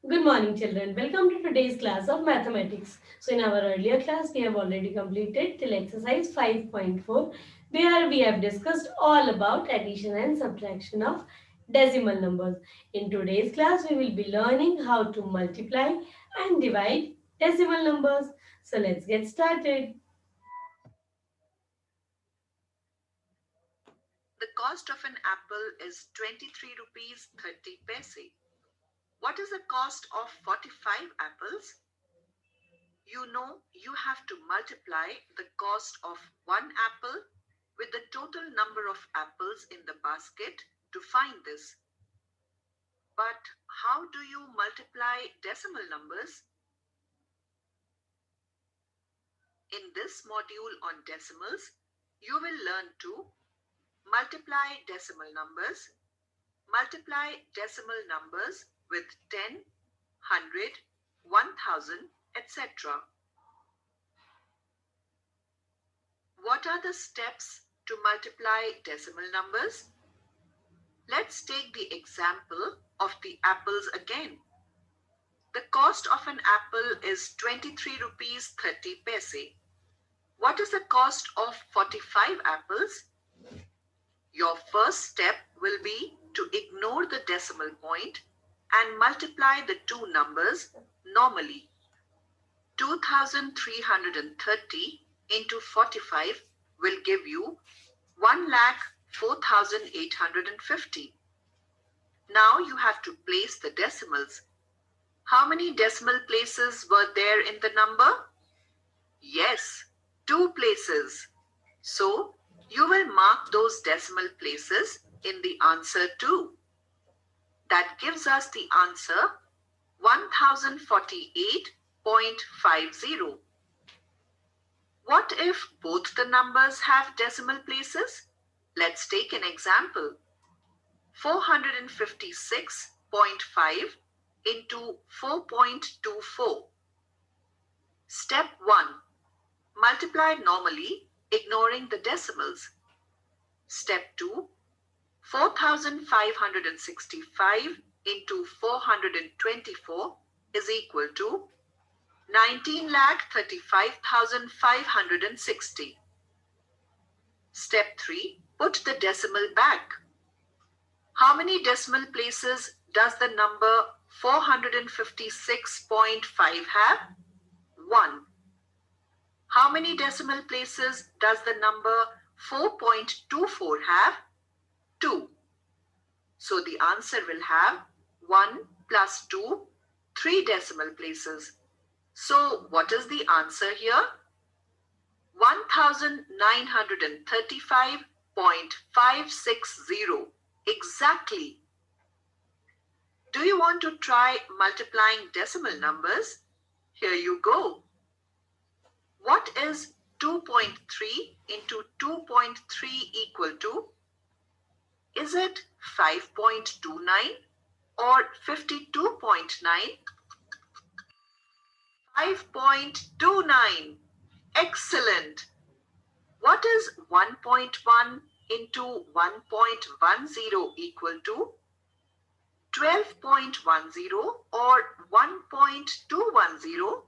Good morning, children. Welcome to today's class of mathematics. So, in our earlier class, we have already completed till exercise 5.4, where we have discussed all about addition and subtraction of decimal numbers. In today's class, we will be learning how to multiply and divide decimal numbers. So, let's get started. The cost of an apple is 23 rupees 30 paise. What is the cost of 45 apples? You know you have to multiply the cost of one apple with the total number of apples in the basket to find this. But how do you multiply decimal numbers? In this module on decimals, you will learn to multiply decimal numbers, multiply decimal numbers with 10, 100, 1000, etc. What are the steps to multiply decimal numbers? Let's take the example of the apples again. The cost of an apple is 23 rupees 30 paise. What is the cost of 45 apples? Your first step will be to ignore the decimal point and multiply the two numbers normally. 2330 into 45 will give you 1,04,850. Now you have to place the decimals. How many decimal places were there in the number? Yes, 2 places. So you will mark those decimal places in the answer too. That gives us the answer 1048.50. What if both the numbers have decimal places? Let's take an example. 456.5 into 4.24. Step 1. Multiply normally, ignoring the decimals. Step 2. 4565 into 424 is equal to 19,35,560. Step 3. Put the decimal back. How many decimal places does the number 456.5 have? 1. How many decimal places does the number 4.24 have? 2. So the answer will have 1 plus 2, 3 decimal places. So what is the answer here? 1935.560. Exactly. Do you want to try multiplying decimal numbers? Here you go. What is 2.3 into 2.3 equal to? Is it 5.29 or 52.9? 5.29. Excellent. What is 1.1 into 1.10 equal to? 12.10 or 1.210?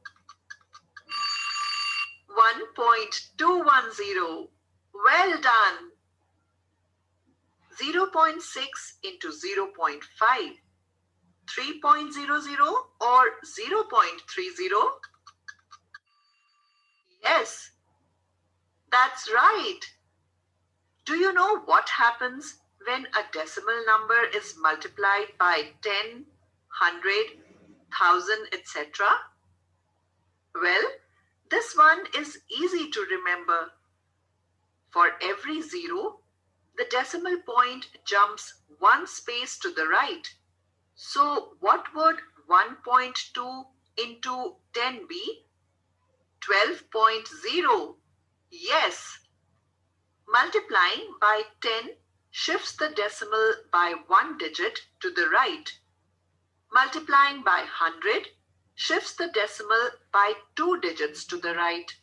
1.210. Well done. 0.6 into 0.5. 3.00 or 0.30? Yes, that's right. Do you know what happens when a decimal number is multiplied by 10, 100, 1000, etc.? Well, this one is easy to remember. For every zero, the decimal point jumps one space to the right. So what would 1.2 into 10 be? 12.0. Yes. Multiplying by 10 shifts the decimal by one digit to the right. Multiplying by 100 shifts the decimal by two digits to the right.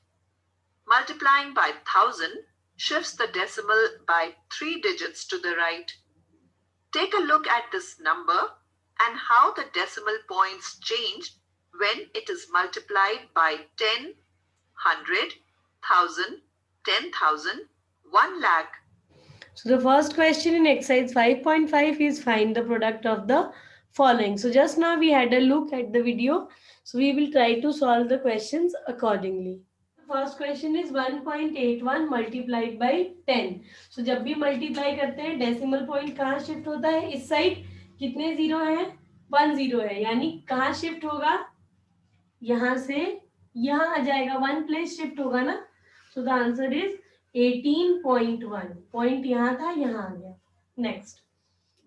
Multiplying by 1000 shifts the decimal by three digits to the right. Take a look at this number and how the decimal points change when it is multiplied by 10, 100, 1000, 10,000, 1 lakh. So the first question in exercise 5.5 is find the product of the following. So just now we had a look at the video. So we will try to solve the questions accordingly. First question is 1.81 multiplied by 10. So जब भी multiply करते हैं decimal point कहाँ shift होता है? इस side कितने zero हैं? 1 0 है, यानी कहाँ shift होगा? यहाँ से यहाँ आ जाएगा, 1 place shift होगा ना. So the answer is 18.1. Point यहाँ था, यहाँ आ गया. Next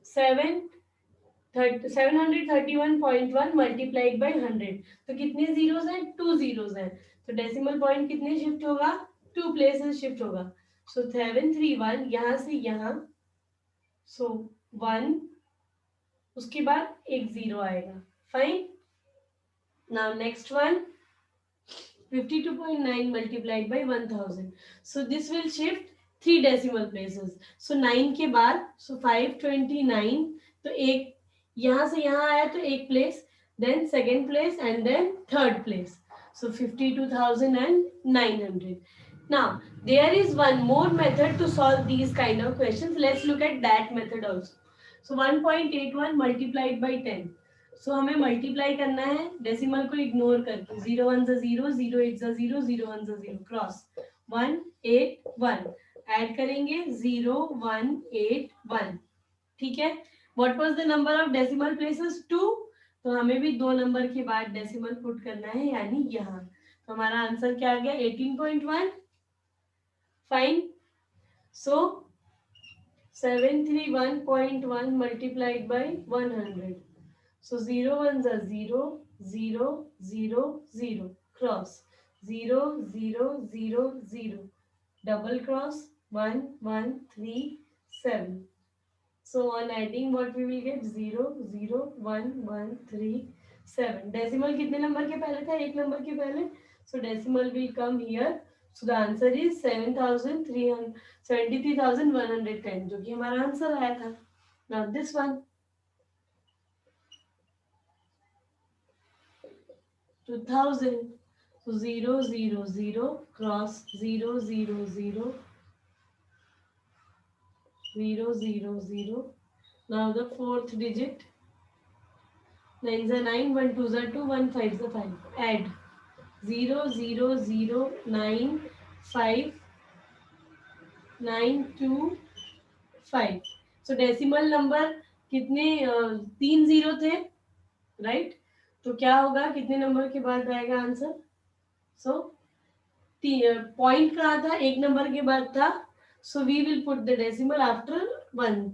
731.1 multiplied by 100. तो कितने zeros हैं? 2 zeros हैं. तो decimal point कितने shift होगा? 2 places shift होगा. So 731 यहाँ से यहाँ. So 1. उसके बाद एक 0 आएगा. Fine. Now next one. 52.9 multiplied by 1000. So this will shift 3 decimal places. So 9 के बाद, so 529. तो एक यहाँ से यहाँ आया तो एक place, then second place and then third place. So 52,900. Now there is one more method to solve these kind of questions. Let's look at that method also. So 1.81 multiplied by 10. सो हमें multiply करना है decimal को ignore करके. 0 1 0, 0 8 0, 0 1 0, cross 1 8 1. Add करेंगे 0 1 8 1. ठीक है. What was the number of decimal places? 2. तो हमें भी 2 नंबर के बाद डेसिमल पुट करना है, यानी यहाँ. तो हमारा आंसर क्या आ गया? 18.1. Fine. So 731.1 multiplied by 100. So 0 1 0, 0 0 0, cross 0 0 0 0, double cross 1 1 3 7. So on adding what we will get? 0 0 1 1 3 7. Decimal कितने नंबर के पहले था? एक नंबर के पहले. So decimal will come here. So the answer is 73,110, जो कि हमारा आंसर आया था. Now this one. 2000. So 0 0 0, cross 0 0 0, 0 0 0. Now the fourth digit. 9 is 9, 1 2 is 2, 1 5 is 5. Add 0 0 0 9 5 9 2 5. So decimal number कितने? 3 0 थे, राइट? तो क्या होगा? कितने नंबर के बाद आएगा आंसर? सो पॉइंट कहाँ था? एक नंबर के बाद था. So we will put the decimal after 1.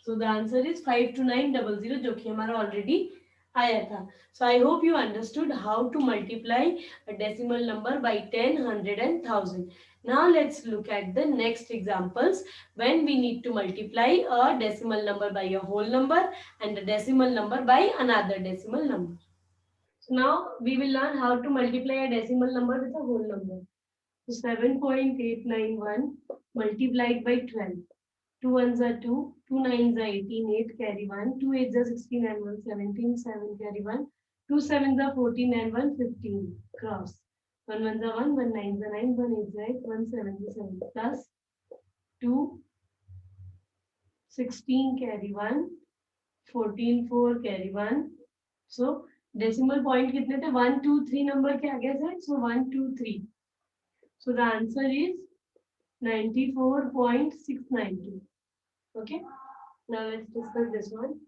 So the answer is 52900, जो कि हमारा ऑलरेडी आया था. So I hope you understood how to multiply a decimal number by 10, 100 and 1000. Now let's look at the next examples when we need to multiply a decimal number by a whole number and a decimal number by another decimal number. So now we will learn how to multiply a decimal number with a whole number. So 7.891 multiplied by 12. 2 ones are 2, 2 nines are 18, 8 carry 1, 2 eights are 16 and 1 17, 7 carry 1, 2 sevens are 14 and 1 15, cross 1 ones are 1, 1 nines are 9, 1 eights are 8, 1 sevens are 7, plus 2 16 carry 1, 14 4 carry 1. So decimal point कितने थे? 1 2 3 number के आगे से. So 1 2 3. So the answer is 94.692. Okay. Now let's discuss this one.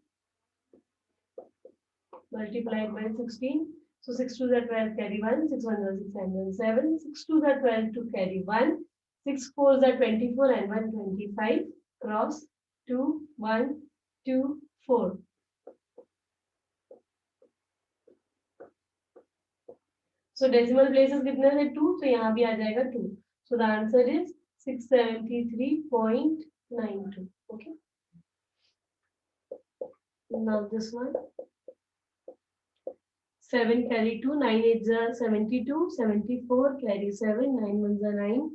Multiplied by 16. So 6 2s are 12 carry 1. 6 1s are 6 and 1 7. 6 2s are 12 to carry 1. 6 4s are 24 and 1 25. Cross 2 1 2 4. So decimal places कितने थे? 2. तो यहाँ भी आ जाएगा 2. So the answer is 673.92. Okay. Now this one. 7 carry 2, 9 8s are 72, 74 carry 7, 9 1s are 9,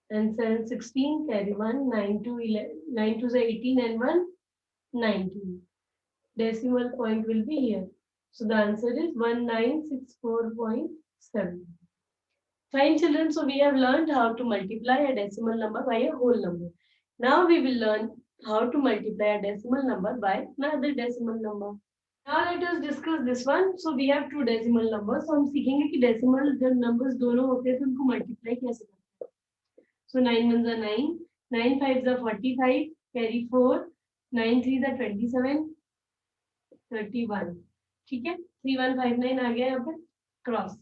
and 7 16 carry 1, 9 2 11, 9 2s are 18 and 1 19. decimal point will be here. So the answer is 1964.7. Fine children, so we have learned how to multiply a decimal number by a whole number. Now we will learn how to multiply a decimal number by another decimal number. Now let us discuss this one. So we have two decimal numbers. So हम सीखेंगे कि decimal जब numbers दोनों होते हैं तो उनको multiply कैसे करते हैं. So 9 ones are 9, 9 fives are 45, carry 4, 9 threes are 27, 31. ठीक है, 3159 आ गया यहाँ पे cross.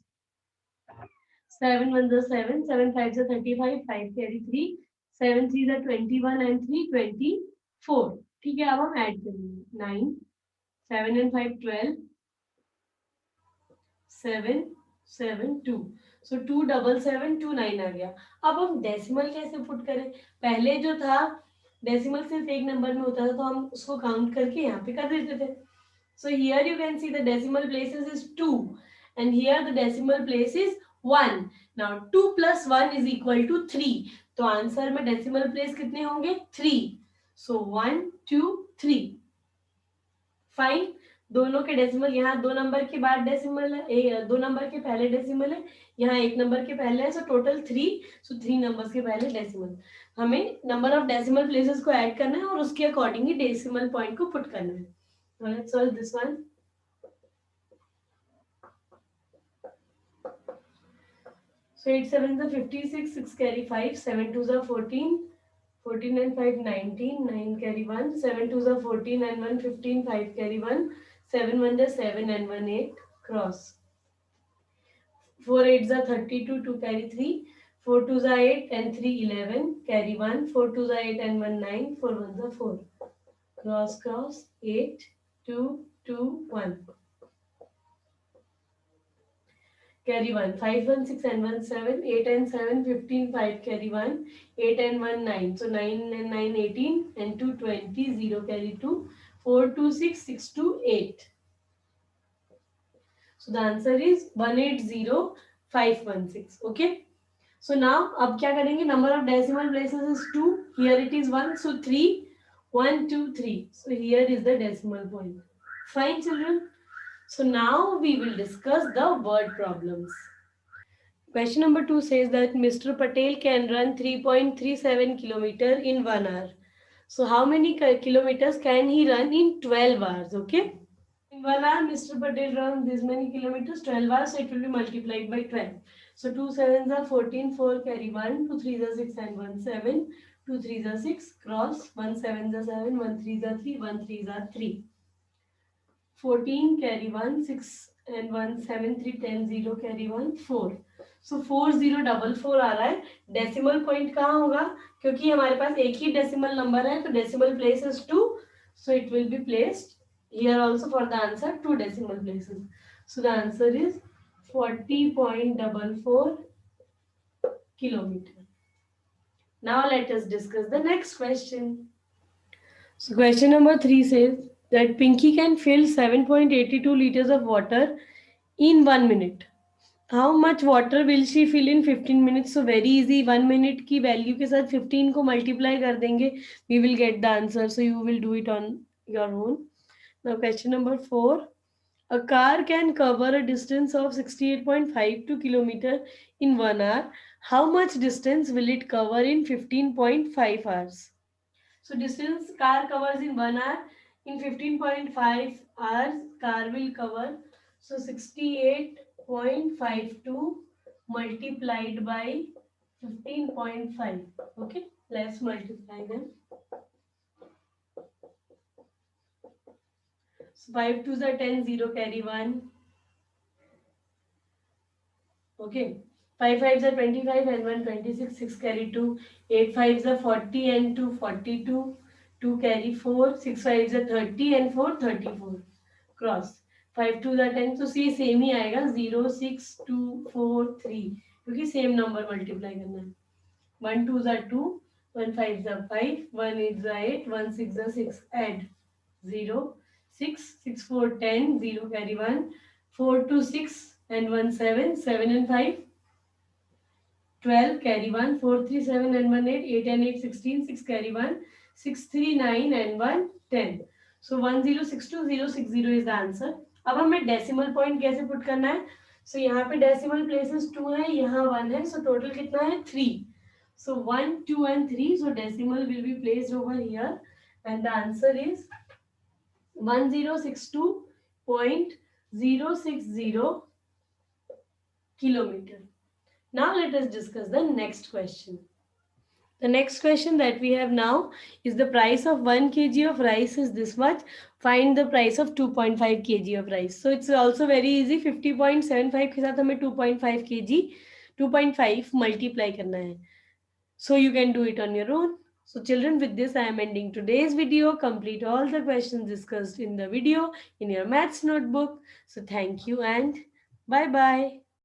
7 ones are 7, 7 fives are 35, 5 carry 3, 7 threes are 21 and 3 24. ठीक है, अब हम ऐड करेंगे 9, 7 and 5 12, 7 7 2. सो 27729 आ गया. अब हम डेसिमल कैसे पुट करें. पहले जो था डेसिमल सिर्फ एक नंबर में होता था तो हम उसको काउंट करके यहाँ पे कर देते थे. So here you can see the decimal places is 2 and here the decimal place is 1. Now 2 plus 1 is equal to 3. तो आंसर में decimal place कितने होंगे 3. So 1 2 3. फाइन. दोनों के डेसिमल यहाँ दो नंबर के बाद डेसिमल है, दो नंबर के पहले डेसिमल है, यहाँ एक नंबर के पहले है. So total 3. सो 3 नंबर्स के पहले डेसिमल. हमें नंबर ऑफ डेसिमल प्लेसेस को ऐड करना है और उसके अकॉर्डिंग ही डेसिमल पॉइंट को पुट करना है. So let's solve this one. So 8 sevens are 56, 6 carry 5, 7 twos are 14, 14 and 5 19, 9 carry 1, 7 twos are 14 and 1 15, 5 carry 1, 7 1 are 7 and 1 8, cross. 4 eights are 32, 2 carry 3, 4 twos are 8 and 3 11, carry 1, 4 twos are 8 and 1 9, 4 ones are 4, cross cross 8 2 2 1. Carry 1, 5 1 6 and 1 7, 8 and 7 15, 5 carry 1, 8 and 1 9. So 9 and 9 18 and 2 20, 0 carry 2, 4 2 6, 6 2 8. So the answer is 180516. Okay. So now अब क्या करेंगे. Number of decimal places is 2. Here it is 1. So 3 1 2 3. So here is the decimal point. Fine children. So now we will discuss the word problems. Question number 2 says that Mr. Patel can run 3.37 kilometer in 1 hour. So how many kilometers can he run in 12 hours? Okay. In 1 hour, Mr. Patel runs this many kilometers, 12 hours, so it will be multiplied by 12. So 2 sevens are 14, 4 carry 1, 2 threes are 6 and 1 7, 2 threes are 6, cross, 1 sevens are 7, 1 threes are 3, 1 threes are 3. 14 carry 1, 6 and 1 7 3 10 0 carry 1 4. So 4044 आ रहा है. Decimal point कहाँ होगा. क्योंकि हमारे पास एक ही decimal number है तो decimal place is 2. So it will be placed here also for the answer 2 decimal places. So the answer is 40.44 kilometer. Now let us discuss the next question. So question number 3 says that Pinky can fill 7.82 liters of water in 1 minute. How much water will she fill in 15 minutes? So very easy. 1 minute की value के साथ 15 को multiply कर देंगे. We will get the answer. So you will do it on your own. Now question number 4. A car can cover a distance of 68.52 kilometer in 1 hour. How much distance will it cover in 15.5 hours? So distance car covers in 1 hour. In 15.5 hours, car will cover. So 68.52 multiplied by 15.5. Okay, let's multiply them. So 5 twos are 10, 0 carry 1. Okay. 5 fives are 25 and 1 26, 6 carry 2. 8 fives are 40 and 2 42. 2 carry 4. 6 fives are 30 and 4 34. Cross. 5 twos are 10. So see same ही आएगा 0 6 2 4 3 क्योंकि same number multiply करना है. 1 twos are 2. 1 fives are 5. 1 eights are 8. 1 six are 6. Add 0 6 6 4 10. 0 carry 1. 4 2 6 and 1 7. 7 and 5. 12 carry 1, 4 3 7 and 1 8, 8 and 8 16, 6 carry 1, 6 3 9 and 1 10. So 1062060 is the answer. अब हमें decimal point कैसे put करना है. सो यहाँ पे डेसिमल प्लेसेस 2 है, यहाँ 1 है, सो टोटल कितना है 3. सो 1, 2 and 3, so decimal will be placed over here and the answer is 1062.060 kilometer. Now let us discuss the next question. The next question that we have now is the price of 1 kg of rice is this much. Find the price of 2.5 kg of rice. So it's also very easy. 50.75 के साथ हमें 2.5 kg 2.5 multiply करना है. So you can do it on your own. So children, with this I am ending today's video. Complete all the questions discussed in the video in your maths notebook. So thank you and bye bye.